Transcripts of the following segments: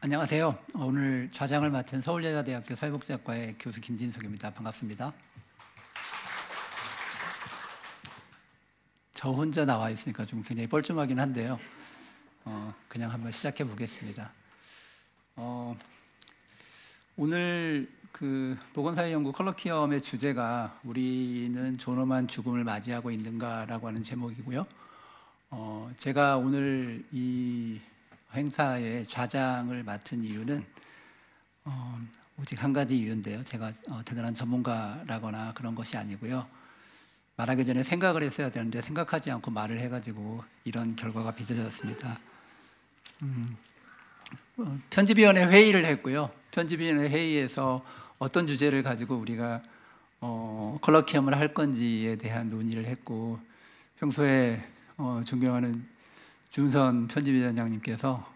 안녕하세요. 오늘 좌장을 맡은 서울여자대학교 사회복지학과의 교수 김진석입니다. 반갑습니다. 저 혼자 나와 있으니까 좀 굉장히 뻘쭘하긴 한데요. 그냥 한번 시작해 보겠습니다. 오늘 그 보건사회연구 컬러키엄의 주제가 우리는 존엄한 죽음을 맞이하고 있는가라고 하는 제목이고요. 제가 오늘 이 행사의 좌장을 맡은 이유는 오직 한 가지 이유인데요. 제가 대단한 전문가라거나 그런 것이 아니고요. 말하기 전에 생각을 했어야 되는데 생각하지 않고 말을 해가지고 이런 결과가 빚어졌습니다. 편집위원회 회의를 했고요. 편집위원회 회의에서 어떤 주제를 가지고 우리가 컬러키엄을 할 건지에 대한 논의를 했고, 평소에 존경하는 준선 편집위원장님께서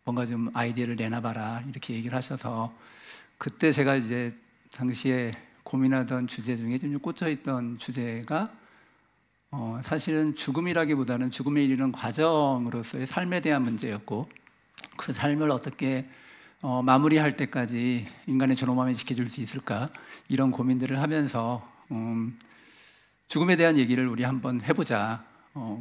뭔가 좀 아이디어를 내놔봐라 이렇게 얘기를 하셔서, 그때 제가 이제 당시에 고민하던 주제 중에 좀 꽂혀있던 주제가 사실은 죽음이라기보다는 죽음에 이르는 과정으로서의 삶에 대한 문제였고, 그 삶을 어떻게 마무리할 때까지 인간의 존엄함을 지켜줄 수 있을까, 이런 고민들을 하면서 죽음에 대한 얘기를 우리 한번 해보자.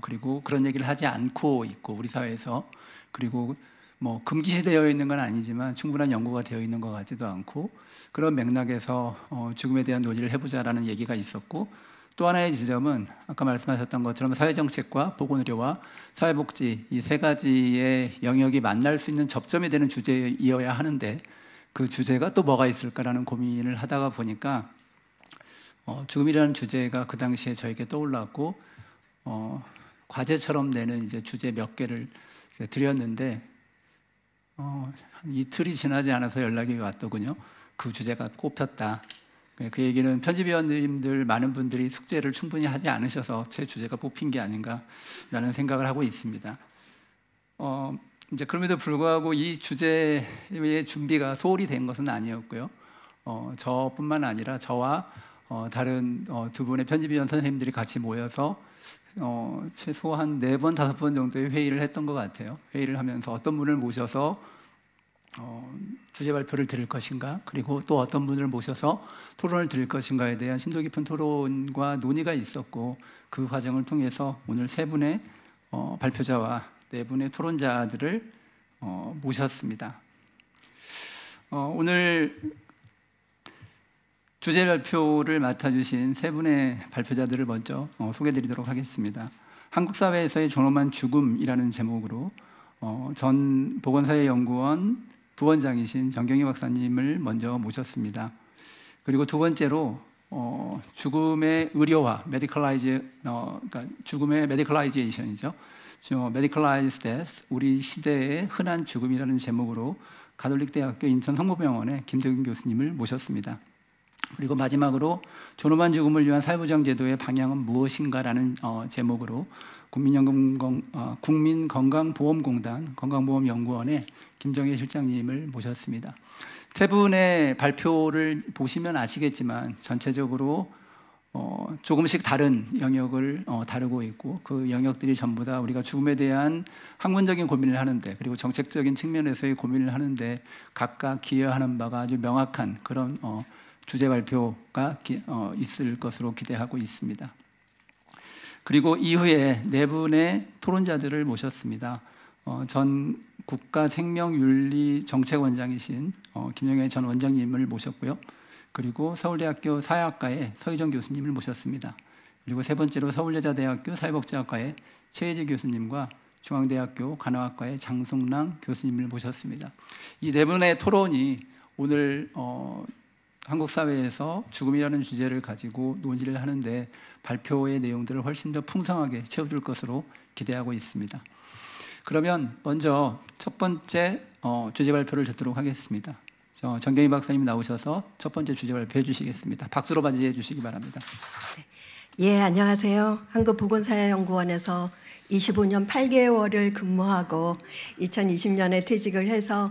그리고 그런 얘기를 하지 않고 있고, 우리 사회에서, 그리고 뭐 금기시되어 있는 건 아니지만 충분한 연구가 되어 있는 것 같지도 않고, 그런 맥락에서 죽음에 대한 논의를 해보자라는 얘기가 있었고, 또 하나의 지점은 아까 말씀하셨던 것처럼 사회정책과 보건의료와 사회복지, 이 세 가지의 영역이 만날 수 있는 접점이 되는 주제이어야 하는데, 그 주제가 또 뭐가 있을까라는 고민을 하다가 보니까 죽음이라는 주제가 그 당시에 저에게 떠올랐고, 과제처럼 내는 이제 주제 몇 개를 드렸는데 한 이틀이 지나지 않아서 연락이 왔더군요. 그 주제가 꼽혔다. 그 얘기는 편집위원님들 많은 분들이 숙제를 충분히 하지 않으셔서 제 주제가 뽑힌 게 아닌가라는 생각을 하고 있습니다. 이제 그럼에도 불구하고 이 주제의 준비가 소홀히 된 것은 아니었고요. 저뿐만 아니라 저와 다른 두 분의 편집위원 선생님들이 같이 모여서 최소 한 4번, 5번 정도의 회의를 했던 것 같아요. 회의를 하면서 어떤 분을 모셔서 주제 발표를 드릴 것인가, 그리고 또 어떤 분을 모셔서 토론을 드릴 것인가에 대한 심도 깊은 토론과 논의가 있었고, 그 과정을 통해서 오늘 3분의 발표자와 4분의 토론자들을 모셨습니다. 오늘 주제 발표를 맡아주신 3분의 발표자들을 먼저 소개해드리도록 하겠습니다. 한국사회에서의 존엄한 죽음이라는 제목으로 전 보건사회연구원 부원장이신 정경희 박사님을 먼저 모셨습니다. 그리고 두 번째로 죽음의 의료화, 그러니까 죽음의 메디컬라이제이션이죠. 메디컬라이즈 데스, 우리 시대의 흔한 죽음이라는 제목으로 가톨릭대학교 인천 성모병원의 김도균 교수님을 모셨습니다. 그리고 마지막으로 존엄한 죽음을 위한 사회보장제도의 방향은 무엇인가라는 제목으로 국민건강보험공단 건강보험연구원의 김정혜 실장님을 모셨습니다. 3분의 발표를 보시면 아시겠지만 전체적으로 조금씩 다른 영역을 다루고 있고, 그 영역들이 전부 다 우리가 죽음에 대한 학문적인 고민을 하는데, 그리고 정책적인 측면에서의 고민을 하는데 각각 기여하는 바가 아주 명확한 그런 주제 발표가 있을 것으로 기대하고 있습니다. 그리고 이후에 4분의 토론자들을 모셨습니다. 전 국가생명윤리정책원장이신 김영애 전 원장님을 모셨고요. 그리고 서울대학교 사회학과의 서희정 교수님을 모셨습니다. 그리고 3번째로 서울여자대학교 사회복지학과의 최혜지 교수님과 중앙대학교 간호학과의 장송랑 교수님을 모셨습니다. 이 4분의 토론이 오늘 한국 사회에서 죽음이라는 주제를 가지고 논의를 하는데 발표의 내용들을 훨씬 더 풍성하게 채워줄 것으로 기대하고 있습니다. 그러면 먼저 첫 번째 주제 발표를 듣도록 하겠습니다. 정경희 박사님 나오셔서 첫 번째 주제 발표해 주시겠습니다. 박수로 맞이해 주시기 바랍니다. 예, 안녕하세요. 한국보건사회연구원에서 25년 8개월을 근무하고 2020년에 퇴직을 해서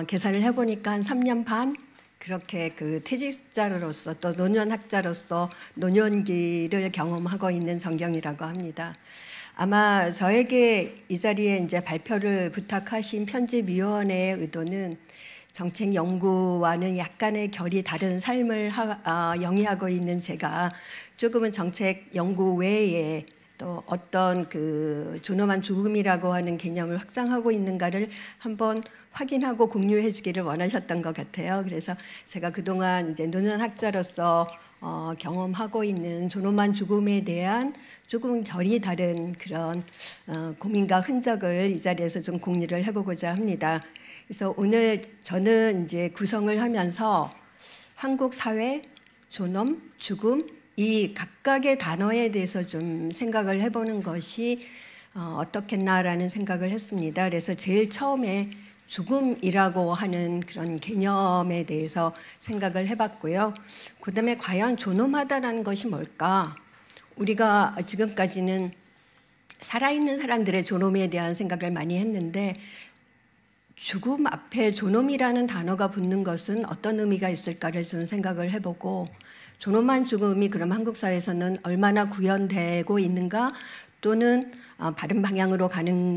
계산을 해보니까 한 3년 반 그렇게 그 퇴직자로서 또 노년학자로서 노년기를 경험하고 있는 정경이라고 합니다. 아마 저에게 이 자리에 이제 발표를 부탁하신 편집위원회의 의도는 정책 연구와는 약간의 결이 다른 삶을 영위하고 있는 제가 조금은 정책 연구 외에 또 어떤 그 존엄한 죽음이라고 하는 개념을 확장하고 있는가를 한번 확인하고 공유해 주기를 원하셨던 것 같아요. 그래서 제가 그동안 이제 노년 학자로서 경험하고 있는 존엄한 죽음에 대한 조금 결이 다른 그런 고민과 흔적을 이 자리에서 좀 공유를 해보고자 합니다. 그래서 오늘 저는 이제 구성을 하면서 한국 사회, 존엄, 죽음 이 각각의 단어에 대해서 좀 생각을 해보는 것이 어떻겠나라는 생각을 했습니다. 그래서 제일 처음에 죽음이라고 하는 그런 개념에 대해서 생각을 해봤고요. 그 다음에 과연 존엄하다는 것이 뭘까? 우리가 지금까지는 살아있는 사람들의 존엄에 대한 생각을 많이 했는데 죽음 앞에 존엄이라는 단어가 붙는 것은 어떤 의미가 있을까를 좀 생각을 해보고 존엄한 죽음이 그럼 한국 사회에서는 얼마나 구현되고 있는가 또는 바른 방향으로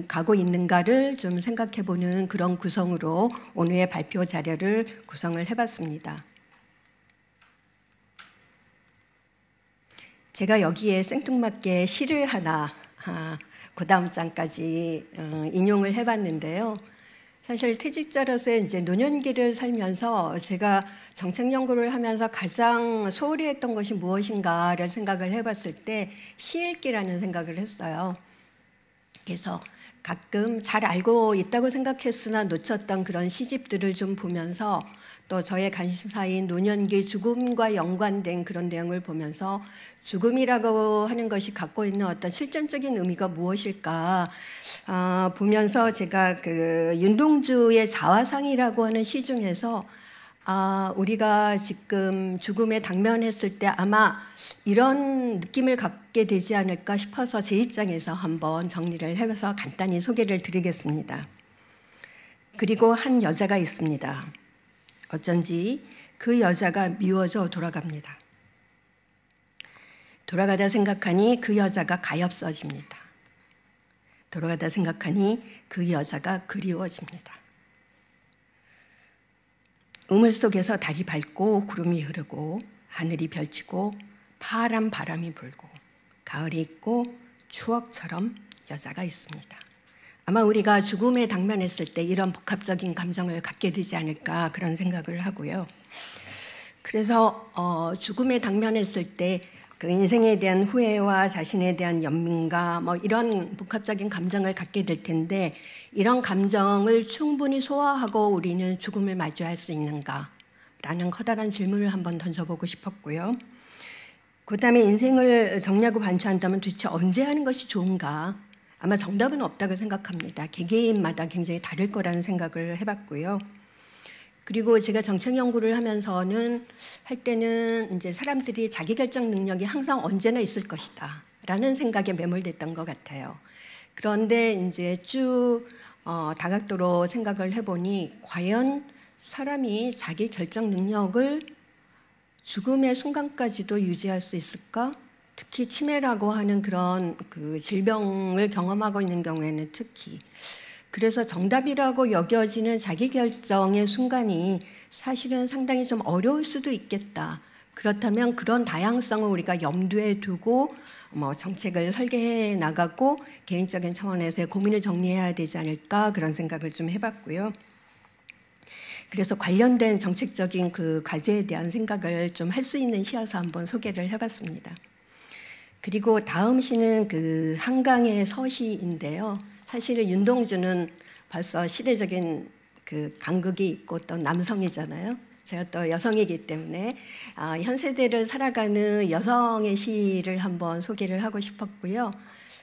가고 있는가를 좀 생각해보는 그런 구성으로 오늘의 발표 자료를 구성을 해봤습니다. 제가 여기에 생뚱맞게 시를 하나 그 다음 장까지 인용을 해봤는데요. 사실 퇴직자로서 이제 노년기를 살면서 제가 정책 연구를 하면서 가장 소홀히 했던 것이 무엇인가를 생각을 해봤을 때 시 읽기라는 생각을 했어요. 그래서 가끔 잘 알고 있다고 생각했으나 놓쳤던 그런 시집들을 좀 보면서 또 저의 관심사인 노년기 죽음과 연관된 그런 내용을 보면서 죽음이라고 하는 것이 갖고 있는 어떤 실존적인 의미가 무엇일까 보면서 제가 그 윤동주의 자화상이라고 하는 시 중에서 우리가 지금 죽음에 당면했을 때 아마 이런 느낌을 갖게 되지 않을까 싶어서 제 입장에서 한번 정리를 해서 간단히 소개를 드리겠습니다. 그리고 한 여자가 있습니다. 어쩐지 그 여자가 미워져 돌아갑니다. 돌아가다 생각하니 그 여자가 가엾어집니다. 돌아가다 생각하니 그 여자가 그리워집니다. 우물 속에서 달이 밝고 구름이 흐르고 하늘이 펼치고 파란 바람이 불고 가을이 있고 추억처럼 여자가 있습니다. 아마 우리가 죽음에 당면했을 때 이런 복합적인 감정을 갖게 되지 않을까 그런 생각을 하고요. 그래서 죽음에 당면했을 때 그 인생에 대한 후회와 자신에 대한 연민과 뭐 이런 복합적인 감정을 갖게 될 텐데 이런 감정을 충분히 소화하고 우리는 죽음을 마주할 수 있는가라는 커다란 질문을 한번 던져보고 싶었고요. 그 다음에 인생을 정리하고 반추한다면 도대체 언제 하는 것이 좋은가? 아마 정답은 없다고 생각합니다. 개개인마다 굉장히 다를 거라는 생각을 해봤고요. 그리고 제가 정책 연구를 하면서는 할 때는 이제 사람들이 자기결정 능력이 항상 언제나 있을 것이다 라는 생각에 매몰됐던 것 같아요. 그런데 이제 쭉 다각도로 생각을 해보니 과연 사람이 자기 결정 능력을 죽음의 순간까지도 유지할 수 있을까? 특히 치매라고 하는 그런 그 질병을 경험하고 있는 경우에는 특히 그래서 정답이라고 여겨지는 자기결정의 순간이 사실은 상당히 좀 어려울 수도 있겠다. 그렇다면 그런 다양성을 우리가 염두에 두고 정책을 설계해 나가고 개인적인 차원에서의 고민을 정리해야 되지 않을까 그런 생각을 좀 해봤고요. 그래서 관련된 정책적인 그 과제에 대한 생각을 좀 할 수 있는 시여서 한번 소개를 해봤습니다. 그리고 다음 시는 그 한강의 서시인데요. 사실은 윤동주는 벌써 시대적인 그 간극이 있고 또 남성이잖아요. 제가 또 여성이기 때문에 현 세대를 살아가는 여성의 시를 한번 소개를 하고 싶었고요.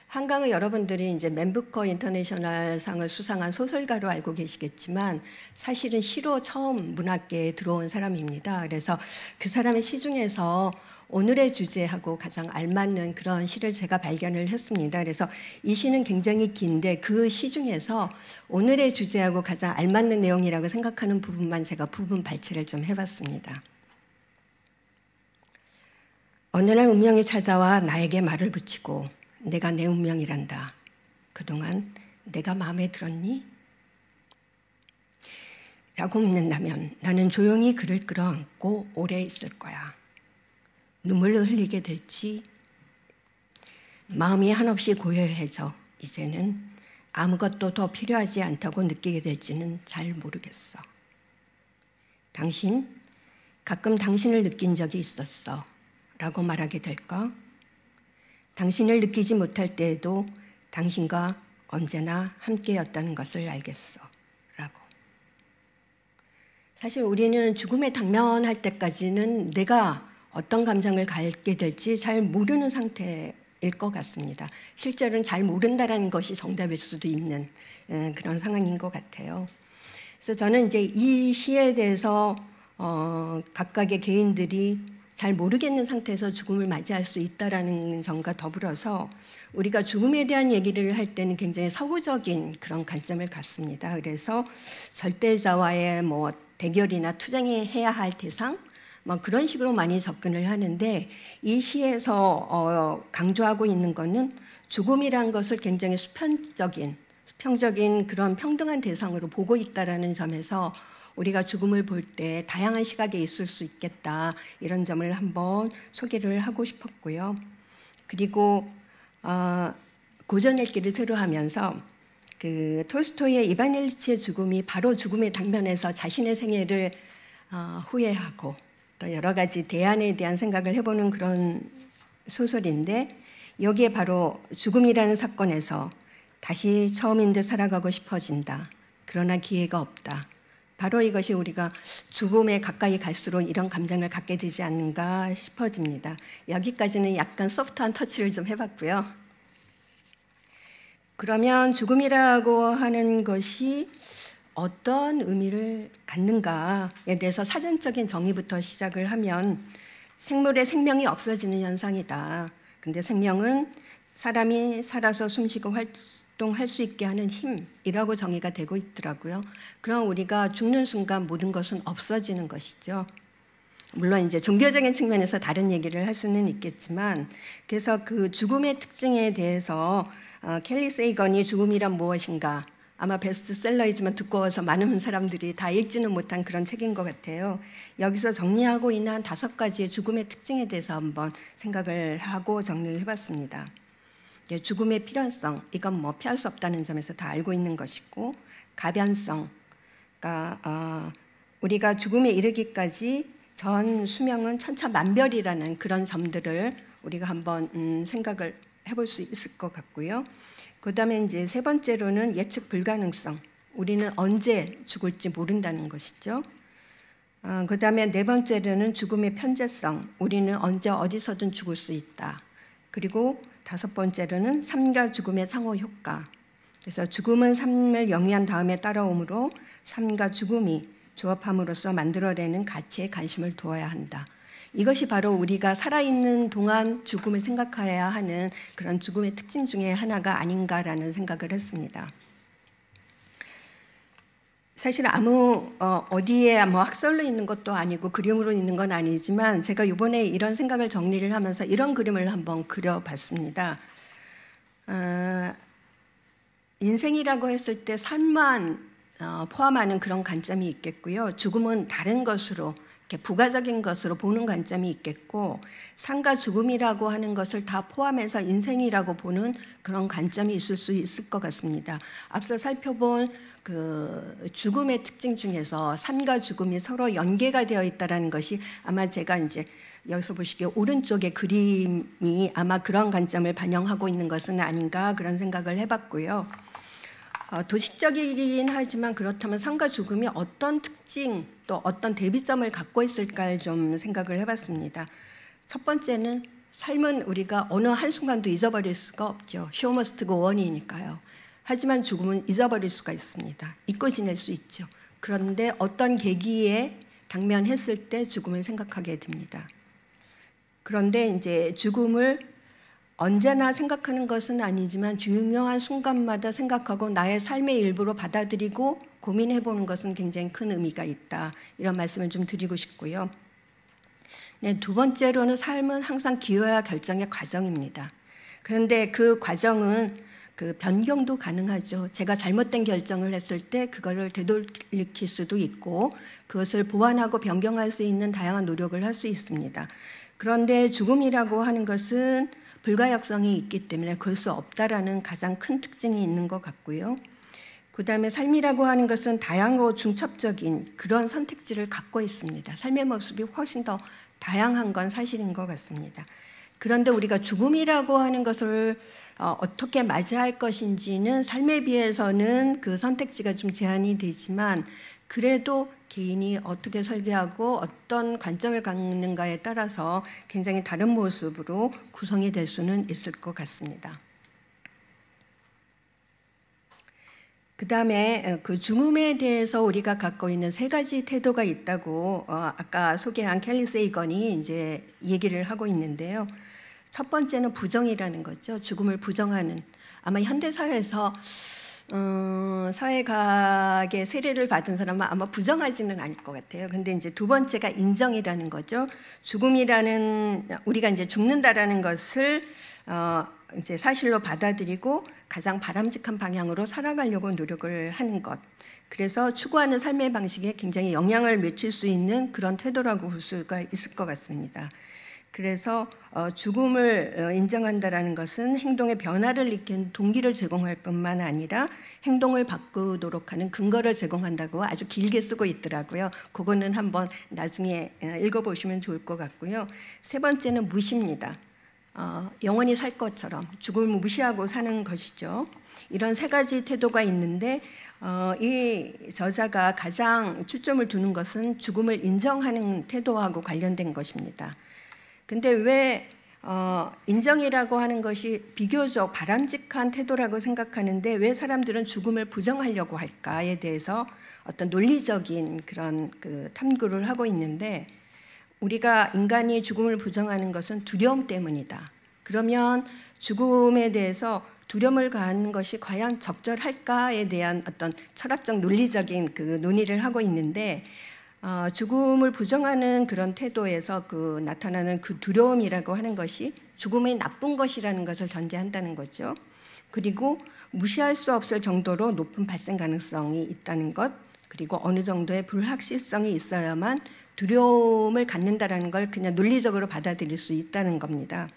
한강은 여러분들이 이제 맨부커 인터내셔널 상을 수상한 소설가로 알고 계시겠지만 사실은 시로 처음 문학계에 들어온 사람입니다. 그래서 그 사람의 시 중에서 오늘의 주제하고 가장 알맞는 그런 시를 제가 발견을 했습니다. 그래서 이 시는 굉장히 긴데 그 시 중에서 오늘의 주제하고 가장 알맞는 내용이라고 생각하는 부분만 제가 부분 발췌를 좀 해봤습니다. 어느 날 운명이 찾아와 나에게 말을 붙이고 내가 내 운명이란다. 그동안 내가 마음에 들었니? 라고 묻는다면 나는 조용히 그를 끌어안고 오래 있을 거야. 눈물을 흘리게 될지, 마음이 한없이 고요해져 이제는 아무것도 더 필요하지 않다고 느끼게 될지는 잘 모르겠어. 당신, 가끔 당신을 느낀 적이 있었어 라고 말하게 될까? 당신을 느끼지 못할 때에도 당신과 언제나 함께였다는 것을 알겠어 라고. 사실 우리는 죽음에 당면할 때까지는 내가 어떤 감정을 갖게 될지 잘 모르는 상태일 것 같습니다. 실제로는 잘 모른다라는 것이 정답일 수도 있는 그런 상황인 것 같아요. 그래서 저는 이제 이 시에 대해서 각각의 개인들이 잘 모르겠는 상태에서 죽음을 맞이할 수 있다라는 점과 더불어서 우리가 죽음에 대한 얘기를 할 때는 굉장히 서구적인 그런 관점을 갖습니다. 그래서 절대자와의 뭐 대결이나 투쟁해야 할 대상, 뭐 그런 식으로 많이 접근을 하는데 이 시에서 강조하고 있는 것은 죽음이라는 것을 굉장히 수평적인 그런 평등한 대상으로 보고 있다라는 점에서 우리가 죽음을 볼 때 다양한 시각에 있을 수 있겠다 이런 점을 한번 소개를 하고 싶었고요. 그리고 고전 읽기를 새로 하면서 그 톨스토이의 이반 일리치의 죽음이 바로 죽음의 당면에서 자신의 생애를 후회하고 또 여러 가지 대안에 대한 생각을 해보는 그런 소설인데 여기에 바로 죽음이라는 사건에서 다시 처음인 듯 살아가고 싶어진다. 그러나 기회가 없다. 바로 이것이 우리가 죽음에 가까이 갈수록 이런 감정을 갖게 되지 않는가 싶어집니다. 여기까지는 약간 소프트한 터치를 좀 해봤고요. 그러면 죽음이라고 하는 것이 어떤 의미를 갖는가에 대해서 사전적인 정의부터 시작을 하면 생물의 생명이 없어지는 현상이다. 근데 생명은 사람이 살아서 숨쉬고 활동할 수 있게 하는 힘이라고 정의가 되고 있더라고요. 그럼 우리가 죽는 순간 모든 것은 없어지는 것이죠. 물론 이제 종교적인 측면에서 다른 얘기를 할 수는 있겠지만, 그래서 그 죽음의 특징에 대해서 켈리 세이건이 죽음이란 무엇인가, 아마 베스트셀러이지만 두꺼워서 많은 사람들이 다 읽지는 못한 그런 책인 것 같아요. 여기서 정리하고 있는 한 5가지의 죽음의 특징에 대해서 한번 생각을 하고 정리를 해봤습니다. 죽음의 필연성, 이건 뭐 피할 수 없다는 점에서 다 알고 있는 것이고, 가변성, 그러니까 우리가 죽음에 이르기까지 전 수명은 천차만별이라는 그런 점들을 우리가 한번 생각을 해볼 수 있을 것 같고요. 그 다음에 이제 3번째로는 예측 불가능성, 우리는 언제 죽을지 모른다는 것이죠. 그 다음에 4번째로는 죽음의 편재성, 우리는 언제 어디서든 죽을 수 있다. 그리고 5번째로는 삶과 죽음의 상호 효과. 그래서 죽음은 삶을 영위한 다음에 따라오므로 삶과 죽음이 조합함으로써 만들어내는 가치에 관심을 두어야 한다. 이것이 바로 우리가 살아있는 동안 죽음을 생각해야 하는 그런 죽음의 특징 중에 하나가 아닌가라는 생각을 했습니다. 사실 어디에 뭐 학설로 있는 것도 아니고 그림으로 있는 건 아니지만 제가 이번에 이런 생각을 정리를 하면서 이런 그림을 한번 그려봤습니다. 인생이라고 했을 때 삶만 포함하는 그런 관점이 있겠고요. 죽음은 다른 것으로 이렇게 부가적인 것으로 보는 관점이 있겠고, 삶과 죽음이라고 하는 것을 다 포함해서 인생이라고 보는 그런 관점이 있을 수 있을 것 같습니다. 앞서 살펴본 그 죽음의 특징 중에서 삶과 죽음이 서로 연계가 되어 있다는 것이 아마 제가 이제 여기서 보시기에 오른쪽의 그림이 아마 그런 관점을 반영하고 있는 것은 아닌가 그런 생각을 해봤고요. 도식적이긴 하지만 그렇다면 삶과 죽음이 어떤 특징 또 어떤 대비점을 갖고 있을까 좀 생각을 해봤습니다. 첫 번째는 삶은 우리가 어느 한순간도 잊어버릴 수가 없죠. Show must go on이니까요. 하지만 죽음은 잊어버릴 수가 있습니다. 잊고 지낼 수 있죠. 그런데 어떤 계기에 당면했을 때 죽음을 생각하게 됩니다. 그런데 이제 죽음을 언제나 생각하는 것은 아니지만 중요한 순간마다 생각하고 나의 삶의 일부로 받아들이고 고민해보는 것은 굉장히 큰 의미가 있다. 이런 말씀을 좀 드리고 싶고요. 네, 2번째로는 삶은 항상 기회와 결정의 과정입니다. 그런데 그 과정은 그 변경도 가능하죠. 제가 잘못된 결정을 했을 때 그거를 되돌릴 수도 있고 그것을 보완하고 변경할 수 있는 다양한 노력을 할 수 있습니다. 그런데 죽음이라고 하는 것은 불가역성이 있기 때문에 그럴 수 없다라는 가장 큰 특징이 있는 것 같고요. 그 다음에 삶이라고 하는 것은 다양하고 중첩적인 그런 선택지를 갖고 있습니다. 삶의 모습이 훨씬 더 다양한 건 사실인 것 같습니다. 그런데 우리가 죽음이라고 하는 것을 어떻게 맞이할 것인지는 삶에 비해서는 그 선택지가 좀 제한이 되지만 그래도 개인이 어떻게 설계하고 어떤 관점을 갖는가에 따라서 굉장히 다른 모습으로 구성이 될 수는 있을 것 같습니다. 그 다음에 그 죽음에 대해서 우리가 갖고 있는 세 가지 태도가 있다고 아까 소개한 켈리 세이건이 이제 얘기를 하고 있는데요. 첫 번째는 부정이라는 거죠. 죽음을 부정하는. 아마 현대 사회에서 사회과학의 세례를 받은 사람은 아마 부정하지는 않을 것 같아요. 근데 이제 두 번째가 인정이라는 거죠. 죽음이라는 우리가 이제 죽는다라는 것을 이제 사실로 받아들이고 가장 바람직한 방향으로 살아가려고 노력을 하는 것. 그래서 추구하는 삶의 방식에 굉장히 영향을 미칠 수 있는 그런 태도라고 볼 수가 있을 것 같습니다. 그래서 죽음을 인정한다라는 것은 행동의 변화를 일으키는 동기를 제공할 뿐만 아니라 행동을 바꾸도록 하는 근거를 제공한다고 아주 길게 쓰고 있더라고요. 그거는 한번 나중에 읽어보시면 좋을 것 같고요. 세 번째는 무시입니다. 영원히 살 것처럼 죽음을 무시하고 사는 것이죠. 이런 세 가지 태도가 있는데 이 저자가 가장 초점을 두는 것은 죽음을 인정하는 태도하고 관련된 것입니다. 근데 왜 인정이라고 하는 것이 비교적 바람직한 태도라고 생각하는데 왜 사람들은 죽음을 부정하려고 할까에 대해서 어떤 논리적인 그런 그 탐구를 하고 있는데 우리가 인간이 죽음을 부정하는 것은 두려움 때문이다. 그러면 죽음에 대해서 두려움을 갖는 것이 과연 적절할까에 대한 어떤 철학적 논리적인 그 논의를 하고 있는데 죽음을 부정하는 그런 태도에서 그 나타나는 그 두려움이라고 하는 것이 죽음이 나쁜 것이라는 것을 전제한다는 거죠. 그리고 무시할 수 없을 정도로 높은 발생 가능성이 있다는 것, 그리고 어느 정도의 불확실성이 있어야만 두려움을 갖는다라는 걸 그냥 논리적으로 받아들일 수 있다는 겁니다.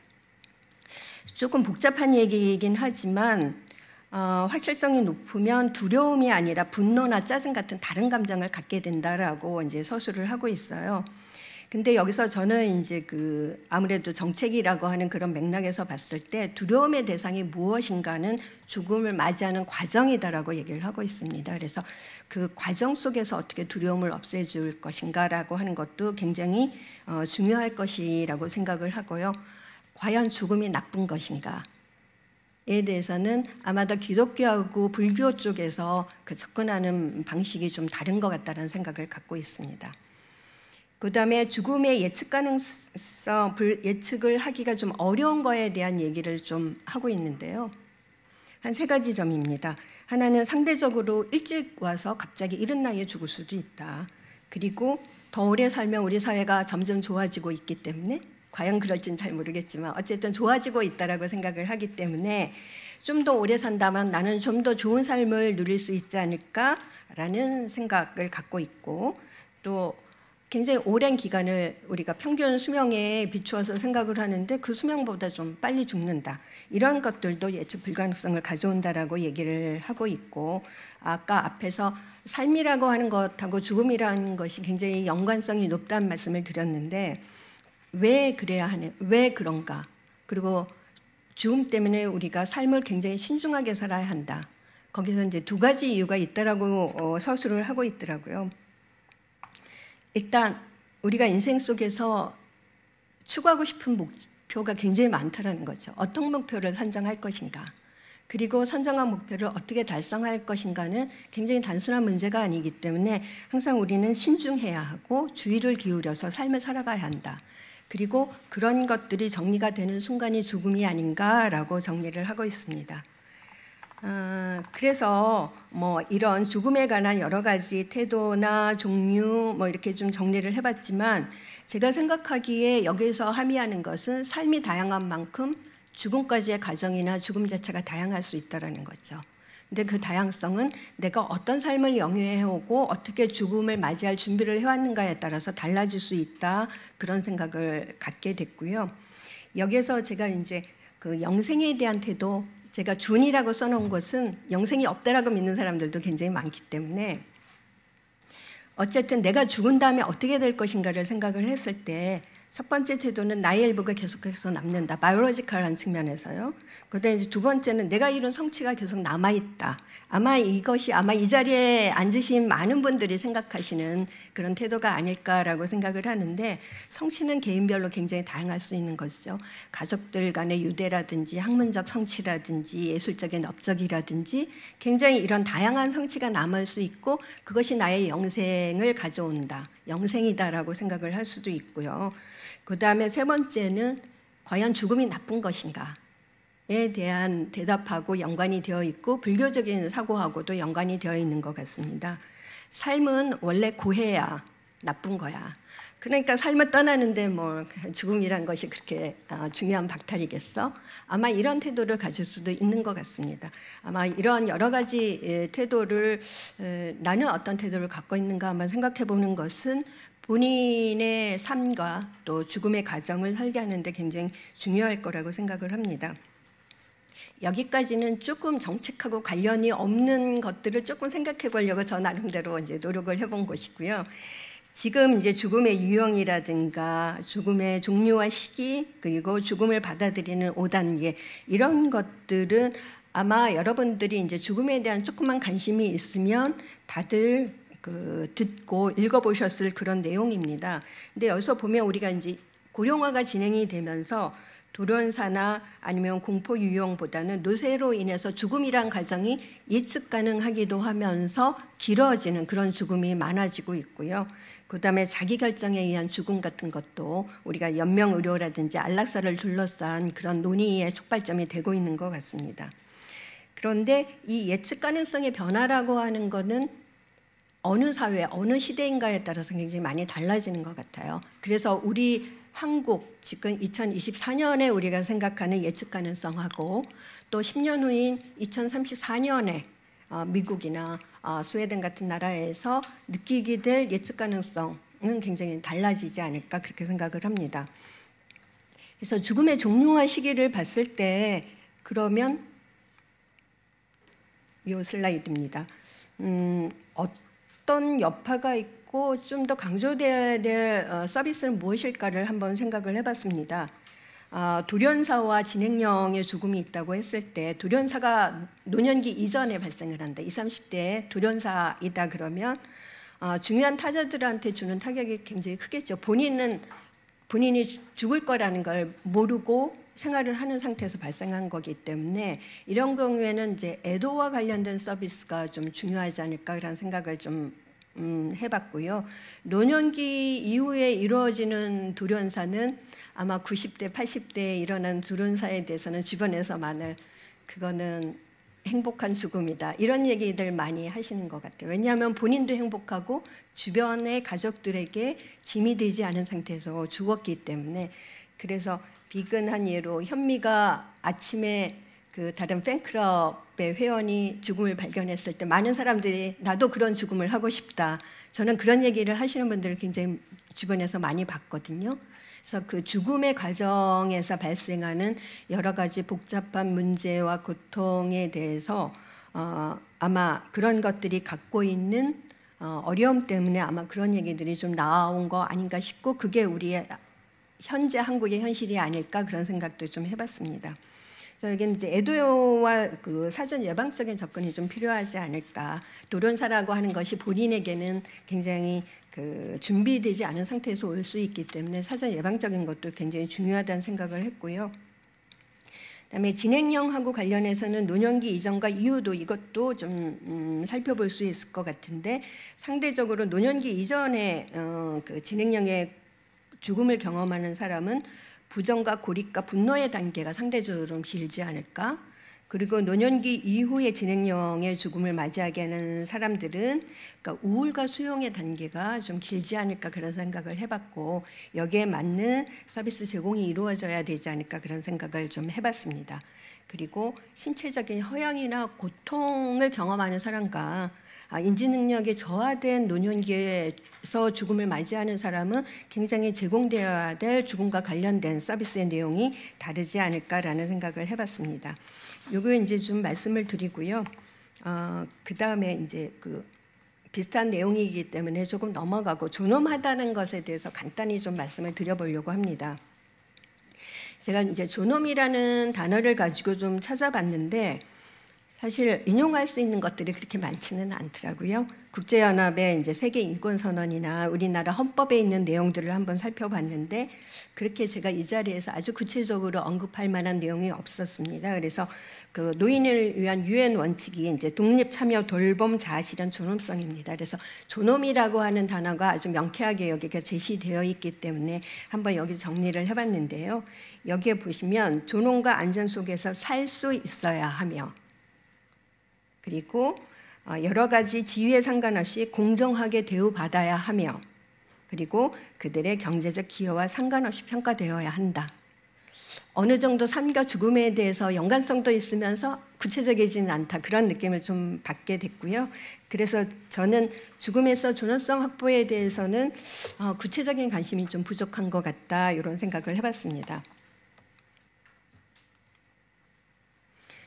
조금 복잡한 얘기이긴 하지만 확실성이 높으면 두려움이 아니라 분노나 짜증 같은 다른 감정을 갖게 된다라고 이제 서술을 하고 있어요. 근데 여기서 저는 이제 그 아무래도 정책이라고 하는 그런 맥락에서 봤을 때 두려움의 대상이 무엇인가는 죽음을 맞이하는 과정이다라고 얘기를 하고 있습니다. 그래서 그 과정 속에서 어떻게 두려움을 없애줄 것인가라고 하는 것도 굉장히 중요할 것이라고 생각을 하고요. 과연 죽음이 나쁜 것인가? 에 대해서는 아마도 기독교하고 불교 쪽에서 그 접근하는 방식이 좀 다른 것 같다는 생각을 갖고 있습니다. 그 다음에 죽음의 예측 가능성, 예측을 하기가 좀 어려운 거에 대한 얘기를 좀 하고 있는데요. 한 세 가지 점입니다. 하나는 상대적으로 일찍 와서 갑자기 이른 나이에 죽을 수도 있다. 그리고 더 오래 살면 우리 사회가 점점 좋아지고 있기 때문에 과연 그럴지는 잘 모르겠지만 어쨌든 좋아지고 있다라고 생각을 하기 때문에 좀 더 오래 산다면 나는 좀 더 좋은 삶을 누릴 수 있지 않을까라는 생각을 갖고 있고 또 굉장히 오랜 기간을 우리가 평균 수명에 비추어서 생각을 하는데 그 수명보다 좀 빨리 죽는다. 이런 것들도 예측 불가능성을 가져온다라고 얘기를 하고 있고 아까 앞에서 삶이라고 하는 것하고 죽음이라는 것이 굉장히 연관성이 높다는 말씀을 드렸는데 왜 그래야 하냐, 왜 그런가? 그리고 죽음 때문에 우리가 삶을 굉장히 신중하게 살아야 한다. 거기서 이제 두 가지 이유가 있다라고 서술을 하고 있더라고요. 일단 우리가 인생 속에서 추구하고 싶은 목표가 굉장히 많다라는 거죠. 어떤 목표를 선정할 것인가? 그리고 선정한 목표를 어떻게 달성할 것인가는 굉장히 단순한 문제가 아니기 때문에 항상 우리는 신중해야 하고 주의를 기울여서 삶을 살아가야 한다. 그리고 그런 것들이 정리가 되는 순간이 죽음이 아닌가라고 정리를 하고 있습니다. 그래서 뭐 이런 죽음에 관한 여러 가지 태도나 종류 뭐 이렇게 좀 정리를 해봤지만 제가 생각하기에 여기서 함의하는 것은 삶이 다양한 만큼 죽음까지의 과정이나 죽음 자체가 다양할 수 있다라는 거죠. 근데 그 다양성은 내가 어떤 삶을 영위해오고 어떻게 죽음을 맞이할 준비를 해왔는가에 따라서 달라질 수 있다, 그런 생각을 갖게 됐고요. 여기에서 제가 이제 그 영생에 대한 태도, 제가 준이라고 써놓은 것은 영생이 없다라고 믿는 사람들도 굉장히 많기 때문에 어쨌든 내가 죽은 다음에 어떻게 될 것인가를 생각을 했을 때 첫 번째 태도는 나의 일부가 계속해서 남는다. 바이올로지컬한 측면에서요. 그다음에 이제 두 번째는 내가 이룬 성취가 계속 남아있다. 아마 이것이 아마 이 자리에 앉으신 많은 분들이 생각하시는 그런 태도가 아닐까라고 생각을 하는데, 성취는 개인별로 굉장히 다양할 수 있는 것이죠. 가족들 간의 유대라든지 학문적 성취라든지 예술적인 업적이라든지 굉장히 이런 다양한 성취가 남을 수 있고 그것이 나의 영생을 가져온다. 영생이다라고 생각을 할 수도 있고요. 그 다음에 세 번째는 과연 죽음이 나쁜 것인가에 대한 대답하고 연관이 되어 있고 불교적인 사고하고도 연관이 되어 있는 것 같습니다. 삶은 원래 고해야 나쁜 거야. 그러니까 삶을 떠나는데 뭐 죽음이란 것이 그렇게 중요한 박탈이겠어? 아마 이런 태도를 가질 수도 있는 것 같습니다. 아마 이런 여러 가지 태도를 나는 어떤 태도를 갖고 있는가 한번 생각해 보는 것은 본인의 삶과 또 죽음의 과정을 설계하는 데 굉장히 중요할 거라고 생각을 합니다. 여기까지는 조금 정책하고 관련이 없는 것들을 조금 생각해 보려고 저 나름대로 이제 노력을 해본 것이고요. 지금 이제 죽음의 유형이라든가 죽음의 종류와 시기, 그리고 죽음을 받아들이는 5단계, 이런 것들은 아마 여러분들이 이제 죽음에 대한 조금만 관심이 있으면 다들 듣고 읽어보셨을 그런 내용입니다. 근데 여기서 보면 우리가 이제 고령화가 진행이 되면서 돌연사나 아니면 공포 유형보다는 노쇠로 인해서 죽음이란 과정이 예측 가능하기도 하면서 길어지는 그런 죽음이 많아지고 있고요. 그 다음에 자기결정에 의한 죽음 같은 것도 우리가 연명의료라든지 안락사를 둘러싼 그런 논의의 촉발점이 되고 있는 것 같습니다. 그런데 이 예측 가능성의 변화라고 하는 것은 어느 사회, 어느 시대인가에 따라서 굉장히 많이 달라지는 것 같아요. 그래서 우리 한국, 지금 2024년에 우리가 생각하는 예측 가능성하고 또 10년 후인 2034년에 미국이나 스웨덴 같은 나라에서 느끼게 될 예측 가능성은 굉장히 달라지지 않을까, 그렇게 생각을 합니다. 그래서 죽음의 종류와 시기를 봤을 때 그러면 이 슬라이드입니다. 어떤 여파가 있고 좀 더 강조되어야 될 서비스는 무엇일까를 한번 생각을 해봤습니다. 돌연사와 진행형의 죽음이 있다고 했을 때 돌연사가 노년기 이전에 발생을 한다. 20, 30대에 돌연사이다 그러면 중요한 타자들한테 주는 타격이 굉장히 크겠죠. 본인이 죽을 거라는 걸 모르고 생활을 하는 상태에서 발생한 거기 때문에 이런 경우에는 이제 애도와 관련된 서비스가 좀 중요하지 않을까라는 생각을 좀 해봤고요. 노년기 이후에 이루어지는 돌연사는 아마 90대, 80대에 일어난 돌연사에 대해서는 주변에서 많은 그거는 행복한 죽음이다, 이런 얘기들 많이 하시는 것 같아요. 왜냐하면 본인도 행복하고 주변의 가족들에게 짐이 되지 않은 상태에서 죽었기 때문에. 그래서 비근한 예로 현미가 아침에 그 다른 팬클럽의 회원이 죽음을 발견했을 때 많은 사람들이 나도 그런 죽음을 하고 싶다, 저는 그런 얘기를 하시는 분들을 굉장히 주변에서 많이 봤거든요. 그래서 그 죽음의 과정에서 발생하는 여러 가지 복잡한 문제와 고통에 대해서 아마 그런 것들이 갖고 있는 어려움 때문에 아마 그런 얘기들이 좀 나온 거 아닌가 싶고, 그게 우리의 현재 한국의 현실이 아닐까, 그런 생각도 좀 해봤습니다. 그래서 여기는 이제 애도와 그 사전 예방적인 접근이 좀 필요하지 않을까. 돌연사라고 하는 것이 본인에게는 굉장히 그 준비되지 않은 상태에서 올 수 있기 때문에 사전 예방적인 것도 굉장히 중요하다는 생각을 했고요. 그다음에 진행형하고 관련해서는 노년기 이전과 이후도 이것도 좀 살펴볼 수 있을 것 같은데, 상대적으로 노년기 이전에 그 진행형의 죽음을 경험하는 사람은 부정과 고립과 분노의 단계가 상대적으로 좀 길지 않을까. 그리고 노년기 이후의 진행형의 죽음을 맞이하게 하는 사람들은 그러니까 우울과 수용의 단계가 좀 길지 않을까 그런 생각을 해봤고 여기에 맞는 서비스 제공이 이루어져야 되지 않을까 그런 생각을 좀 해봤습니다. 그리고 신체적인 허영이나 고통을 경험하는 사람과 인지 능력이 저하된 노년기에서 죽음을 맞이하는 사람은 굉장히 제공되어야 될 죽음과 관련된 서비스의 내용이 다르지 않을까라는 생각을 해봤습니다. 요거 이제 좀 말씀을 드리고요. 그 다음에 이제 그 비슷한 내용이기 때문에 조금 넘어가고 존엄하다는 것에 대해서 간단히 좀 말씀을 드려보려고 합니다. 제가 이제 존엄이라는 단어를 가지고 좀 찾아봤는데 사실 인용할 수 있는 것들이 그렇게 많지는 않더라고요. 국제연합의 이제 세계인권선언이나 우리나라 헌법에 있는 내용들을 한번 살펴봤는데 그렇게 제가 이 자리에서 아주 구체적으로 언급할 만한 내용이 없었습니다. 그래서 그 노인을 위한 유엔 원칙이 이제 독립, 참여, 돌봄, 자아실현, 존엄성입니다. 그래서 존엄이라고 하는 단어가 아주 명쾌하게 여기가 제시되어 있기 때문에 한번 여기 정리를 해봤는데요. 여기에 보시면 존엄과 안전 속에서 살 수 있어야 하며 그리고 여러 가지 지위에 상관없이 공정하게 대우받아야 하며 그리고 그들의 경제적 기여와 상관없이 평가되어야 한다. 어느 정도 삶과 죽음에 대해서 연관성도 있으면서 구체적이지는 않다. 그런 느낌을 좀 받게 됐고요. 그래서 저는 죽음에서 존엄성 확보에 대해서는 구체적인 관심이 좀 부족한 것 같다. 이런 생각을 해봤습니다.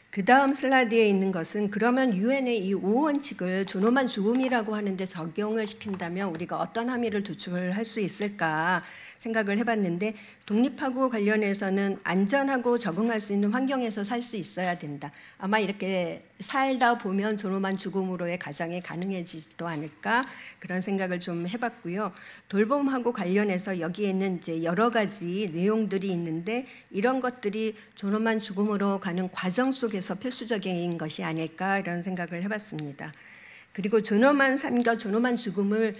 그 다음 슬라이드에 있는 것은 그러면 유엔의 이 5원칙을 존엄한 죽음이라고 하는데 적용을 시킨다면 우리가 어떤 함의를 도출할 수 있을까 생각을 해봤는데 독립하고 관련해서는 안전하고 적응할 수 있는 환경에서 살 수 있어야 된다. 아마 이렇게 살다 보면 존엄한 죽음으로의 가정이 가능해지지도 않을까 그런 생각을 좀 해봤고요. 돌봄하고 관련해서 여기에는 이제 여러 가지 내용들이 있는데 이런 것들이 존엄한 죽음으로 가는 과정 속에서 필수적인 것이 아닐까 이런 생각을 해봤습니다. 그리고 존엄한 삶과 존엄한 죽음을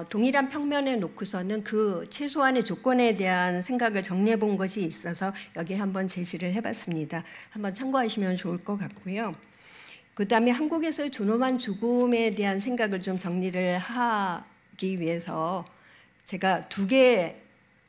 동일한 평면에 놓고서는 그 최소한의 조건에 대한 생각을 정리해 본 것이 있어서 여기 한번 제시를 해봤습니다. 한번 참고하시면 좋을 것 같고요. 그 다음에 한국에서의 존엄한 죽음에 대한 생각을 좀 정리를 하기 위해서 제가 두 개의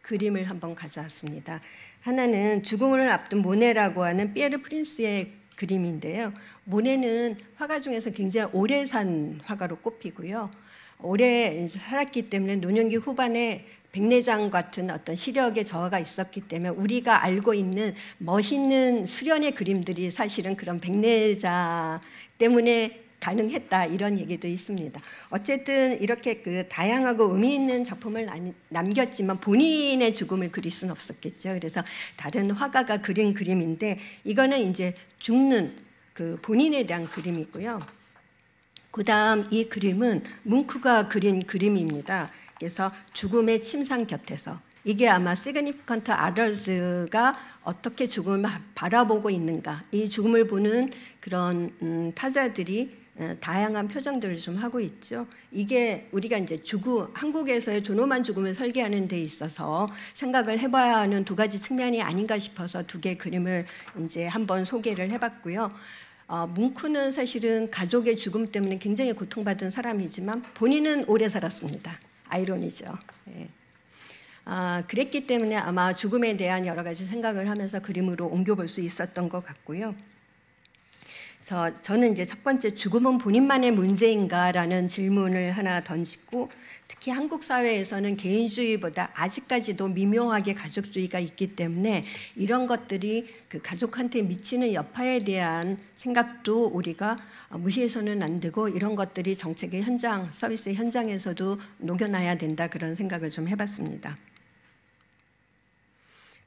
그림을 한번 가져왔습니다. 하나는 죽음을 앞둔 모네라고 하는 피에르 프린스의 그림인데요. 모네는 화가 중에서 굉장히 오래 산 화가로 꼽히고요. 오래 살았기 때문에 노년기 후반에 백내장 같은 어떤 시력의 저하가 있었기 때문에 우리가 알고 있는 멋있는 수련의 그림들이 사실은 그런 백내장 때문에 가능했다 이런 얘기도 있습니다. 어쨌든 이렇게 그 다양하고 의미 있는 작품을 남겼지만 본인의 죽음을 그릴 수는 없었겠죠. 그래서 다른 화가가 그린 그림인데 이거는 이제 죽는 그 본인에 대한 그림이고요. 그다음 이 그림은 뭉크가 그린 그림입니다. 그래서 죽음의 침상 곁에서 이게 아마 significant others가 어떻게 죽음을 바라보고 있는가 이 죽음을 보는 그런 타자들이 다양한 표정들을 좀 하고 있죠. 이게 우리가 이제 한국에서의 존엄한 죽음을 설계하는 데 있어서 생각을 해봐야 하는 두 가지 측면이 아닌가 싶어서 두 개의 그림을 이제 한번 소개를 해봤고요. 뭉크는 사실은 가족의 죽음 때문에 굉장히 고통받은 사람이지만 본인은 오래 살았습니다. 아이러니죠. 예. 그랬기 때문에 아마 죽음에 대한 여러 가지 생각을 하면서 그림으로 옮겨볼 수 있었던 것 같고요. 그래서 저는 이제 첫 번째 죽음은 본인만의 문제인가라는 질문을 하나 던지고 특히 한국 사회에서는 개인주의보다 아직까지도 미묘하게 가족주의가 있기 때문에 이런 것들이 그 가족한테 미치는 여파에 대한 생각도 우리가 무시해서는 안 되고 이런 것들이 정책의 현장, 서비스의 현장에서도 녹여놔야 된다 그런 생각을 좀 해봤습니다.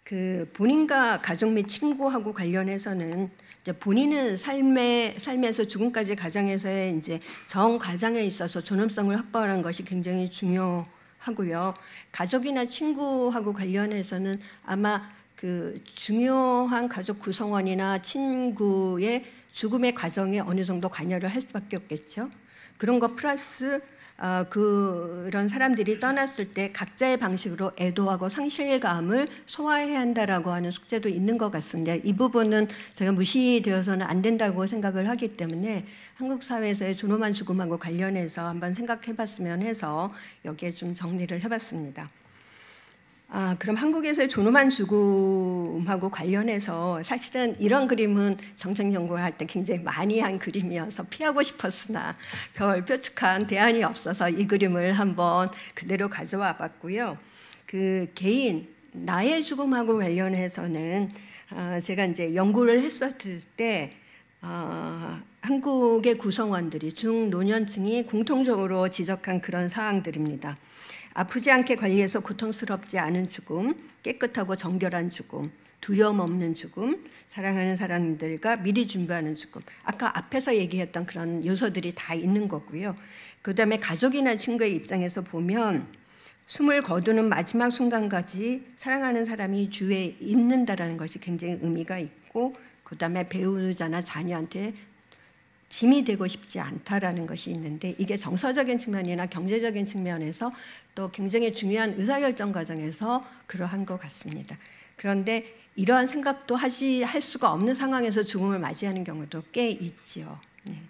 그 본인과 가족 및 친구하고 관련해서는 이제 본인은 삶에서 죽음까지 가정에서의 이제 정 과정에 있어서 존엄성을 확보하는 것이 굉장히 중요하고요. 가족이나 친구하고 관련해서는 아마 그 중요한 가족 구성원이나 친구의 죽음의 과정에 어느 정도 관여를 할 수밖에 없겠죠. 그런 것 플러스 그런 사람들이 떠났을 때 각자의 방식으로 애도하고 상실감을 소화해야 한다라고 하는 숙제도 있는 것 같습니다. 이 부분은 제가 무시되어서는 안 된다고 생각을 하기 때문에 한국 사회에서의 존엄한 죽음하고 관련해서 한번 생각해 봤으면 해서 여기에 좀 정리를 해봤습니다. 그럼 한국에서의 존엄한 죽음하고 관련해서 사실은 이런 그림은 정책 연구할 때 굉장히 많이 한 그림이어서 피하고 싶었으나 별 뾰족한 대안이 없어서 이 그림을 한번 그대로 가져와 봤고요. 그 개인 나의 죽음하고 관련해서는 제가 이제 연구를 했었을 때 한국의 구성원들이 중노년층이 공통적으로 지적한 그런 사항들입니다. 아프지 않게 관리해서 고통스럽지 않은 죽음, 깨끗하고 정결한 죽음, 두려움 없는 죽음, 사랑하는 사람들과 미리 준비하는 죽음. 아까 앞에서 얘기했던 그런 요소들이 다 있는 거고요. 그다음에 가족이나 친구의 입장에서 보면 숨을 거두는 마지막 순간까지 사랑하는 사람이 주위에 있는다라는 것이 굉장히 의미가 있고, 그다음에 배우자나 자녀한테 짐이 되고 싶지 않다라는 것이 있는데, 이게 정서적인 측면이나 경제적인 측면에서 또 굉장히 중요한 의사결정 과정에서 그러한 것 같습니다. 그런데 이러한 생각도 할 수가 없는 상황에서 죽음을 맞이하는 경우도 꽤 있지요. 네.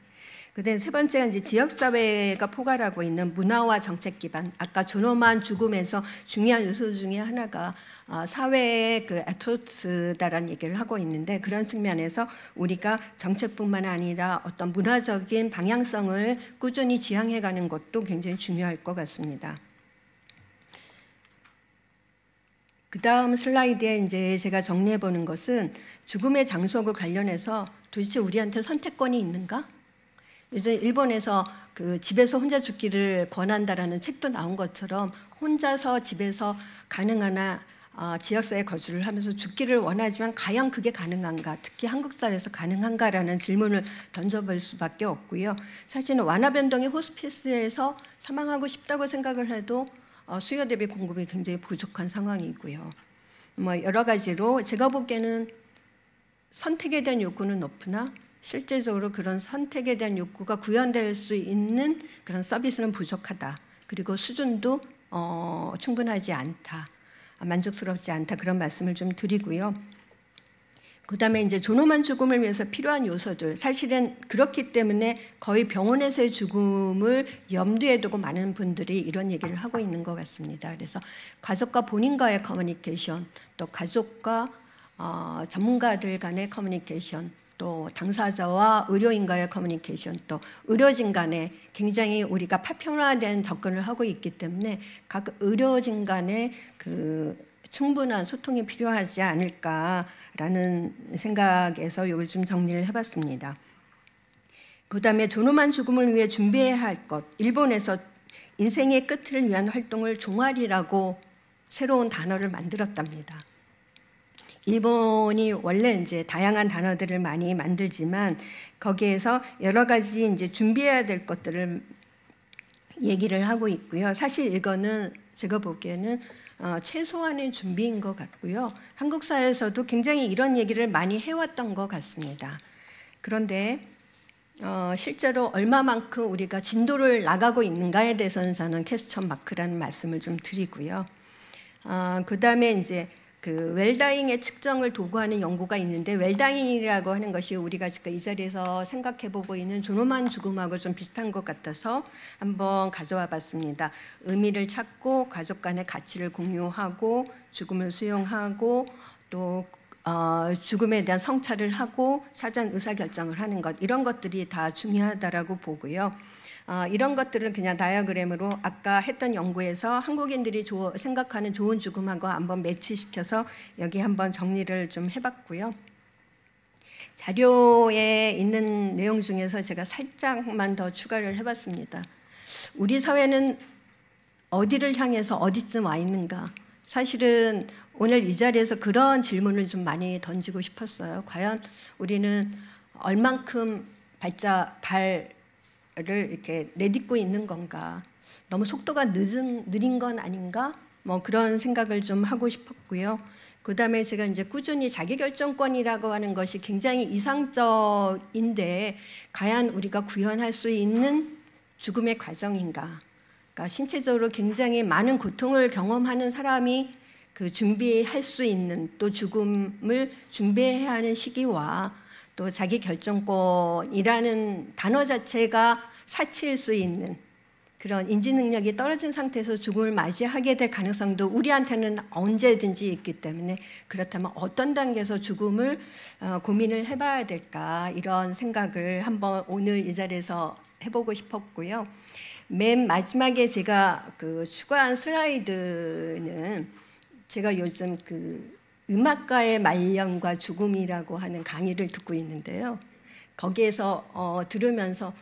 그다음에 세 번째가 이제 지역사회가 포괄하고 있는 문화와 정책 기반. 아까 존엄한 죽음에서 중요한 요소 중에 하나가 사회의 그 에토스다라는 얘기를 하고 있는데, 그런 측면에서 우리가 정책뿐만 아니라 어떤 문화적인 방향성을 꾸준히 지향해가는 것도 굉장히 중요할 것 같습니다. 그 다음 슬라이드에 이제 제가 정리해 보는 것은 죽음의 장소하고 관련해서 도대체 우리한테 선택권이 있는가? 요즘 일본에서 그 집에서 혼자 죽기를 권한다라는 책도 나온 것처럼 혼자서 집에서 가능하나 지역사회에 거주를 하면서 죽기를 원하지만 과연 그게 가능한가, 특히 한국 사회에서 가능한가라는 질문을 던져볼 수밖에 없고요. 사실은 완화변동의 호스피스에서 사망하고 싶다고 생각을 해도 수요 대비 공급이 굉장히 부족한 상황이고요. 뭐 여러 가지로 제가 보기에는 선택에 대한 욕구는 높으나 실제적으로 그런 선택에 대한 욕구가 구현될 수 있는 그런 서비스는 부족하다. 그리고 수준도 충분하지 않다. 만족스럽지 않다. 그런 말씀을 좀 드리고요. 그다음에 이제 존엄한 죽음을 위해서 필요한 요소들, 사실은 그렇기 때문에 거의 병원에서의 죽음을 염두에 두고 많은 분들이 이런 얘기를 하고 있는 것 같습니다. 그래서 가족과 본인과의 커뮤니케이션, 또 가족과 전문가들 간의 커뮤니케이션, 또 당사자와 의료인과의 커뮤니케이션, 또 의료진 간에 굉장히 우리가 파편화된 접근을 하고 있기 때문에 각 의료진 간의 그 충분한 소통이 필요하지 않을까라는 생각에서 이걸 좀 정리를 해봤습니다. 그다음에 존엄한 죽음을 위해 준비해야 할 것, 일본에서 인생의 끝을 위한 활동을 종활이라고 새로운 단어를 만들었답니다. 일본이 원래 이제 다양한 단어들을 많이 만들지만 거기에서 여러 가지 이제 준비해야 될 것들을 얘기를 하고 있고요. 사실 이거는 제가 보기에는 최소한의 준비인 것 같고요. 한국 사회에서도 굉장히 이런 얘기를 많이 해왔던 것 같습니다. 그런데 실제로 얼마만큼 우리가 진도를 나가고 있는가에 대해서는 저는 퀘스천 마크라는 말씀을 좀 드리고요. 그다음에 이제 그 웰다잉의 측정을 도구하는 연구가 있는데, 웰다잉이라고 하는 것이 우리가 지금 이 자리에서 생각해보고 있는 존엄한 죽음하고 좀 비슷한 것 같아서 한번 가져와 봤습니다. 의미를 찾고 가족 간의 가치를 공유하고 죽음을 수용하고 또 죽음에 대한 성찰을 하고 사전 의사결정을 하는 것, 이런 것들이 다 중요하다라고 보고요. 이런 것들은 그냥 다이어그램으로 아까 했던 연구에서 한국인들이 생각하는 좋은 죽음하고 한번 매치시켜서 여기 한번 정리를 좀 해봤고요. 자료에 있는 내용 중에서 제가 살짝만 더 추가를 해봤습니다. 우리 사회는 어디를 향해서 어디쯤 와 있는가? 사실은 오늘 이 자리에서 그런 질문을 좀 많이 던지고 싶었어요. 과연 우리는 얼만큼 발을 이렇게 내딛고 있는 건가? 너무 속도가 느린 건 아닌가? 뭐 그런 생각을 좀 하고 싶었고요. 그다음에 제가 이제 꾸준히 자기결정권이라고 하는 것이 굉장히 이상적인데 과연 우리가 구현할 수 있는 죽음의 과정인가? 그러니까 신체적으로 굉장히 많은 고통을 경험하는 사람이 그 준비할 수 있는, 또 죽음을 준비해야 하는 시기와 또 자기 결정권이라는 단어 자체가 사치일 수 있는 그런 인지 능력이 떨어진 상태에서 죽음을 맞이하게 될 가능성도 우리한테는 언제든지 있기 때문에, 그렇다면 어떤 단계에서 죽음을 고민을 해봐야 될까, 이런 생각을 한번 오늘 이 자리에서 해보고 싶었고요. 맨 마지막에 제가 그 추가한 슬라이드는 제가 요즘 그 음악가의 말년과 죽음이라고 하는 강의를 듣고 있는데요. 거기에서 들으면서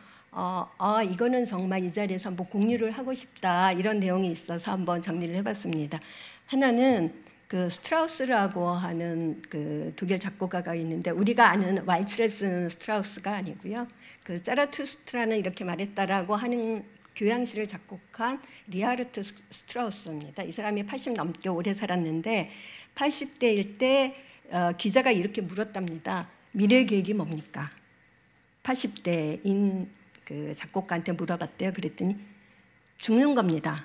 이거는 정말 이 자리에서 한번 공유를 하고 싶다, 이런 내용이 있어서 한번 정리를 해봤습니다. 하나는 그 스트라우스라고 하는 그 독일 작곡가가 있는데, 우리가 아는 왈츠레스 스트라우스가 아니고요. 그 자라투스트라는 이렇게 말했다라고 하는 교향시를 작곡한 리하르트 스트라우스입니다. 이 사람이 80 넘게 오래 살았는데 80대일 때 기자가 이렇게 물었답니다. 미래 계획이 뭡니까? 80대인 그 작곡가한테 물어봤대요. 그랬더니 죽는 겁니다.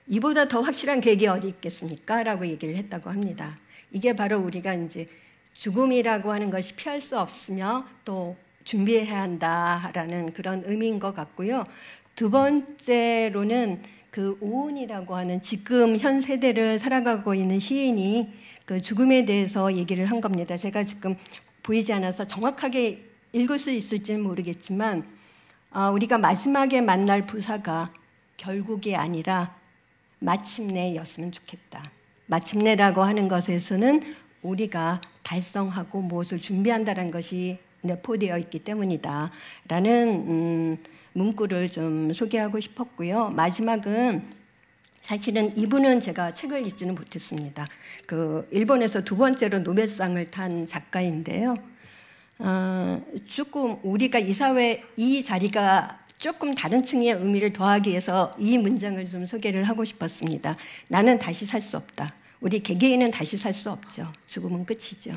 이보다 더 확실한 계획이 어디 있겠습니까? 라고 얘기를 했다고 합니다. 이게 바로 우리가 이제 죽음이라고 하는 것이 피할 수 없으며 또 준비해야 한다라는 그런 의미인 것 같고요. 두 번째로는 그 오은이라고 하는 지금 현 세대를 살아가고 있는 시인이 그 죽음에 대해서 얘기를 한 겁니다. 제가 지금 보이지 않아서 정확하게 읽을 수 있을지는 모르겠지만, 우리가 마지막에 만날 부사가 결국이 아니라 마침내였으면 좋겠다. 마침내라고 하는 것에서는 우리가 달성하고 무엇을 준비한다는 것이 내포되어 있기 때문이다 라는 문구를 좀 소개하고 싶었고요. 마지막은 사실은 이분은 제가 책을 읽지는 못했습니다. 그 일본에서 두 번째로 노벨상을 탄 작가인데요. 조금 우리가 이 사회, 이 자리가 조금 다른 층의 의미를 더하기 위해서 이 문장을 좀 소개를 하고 싶었습니다. 나는 다시 살 수 없다. 우리 개개인은 다시 살 수 없죠. 죽음은 끝이죠.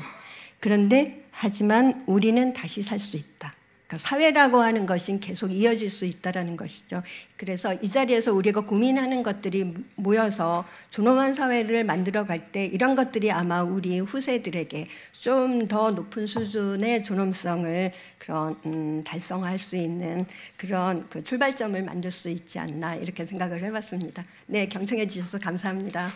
그런데 하지만 우리는 다시 살 수 있다. 그러니까 사회라고 하는 것은 계속 이어질 수 있다는 것이죠. 그래서 이 자리에서 우리가 고민하는 것들이 모여서 존엄한 사회를 만들어갈 때 이런 것들이 아마 우리 후세들에게 좀 더 높은 수준의 존엄성을 그런 달성할 수 있는 그런 그 출발점을 만들 수 있지 않나, 이렇게 생각을 해봤습니다. 네, 경청해 주셔서 감사합니다.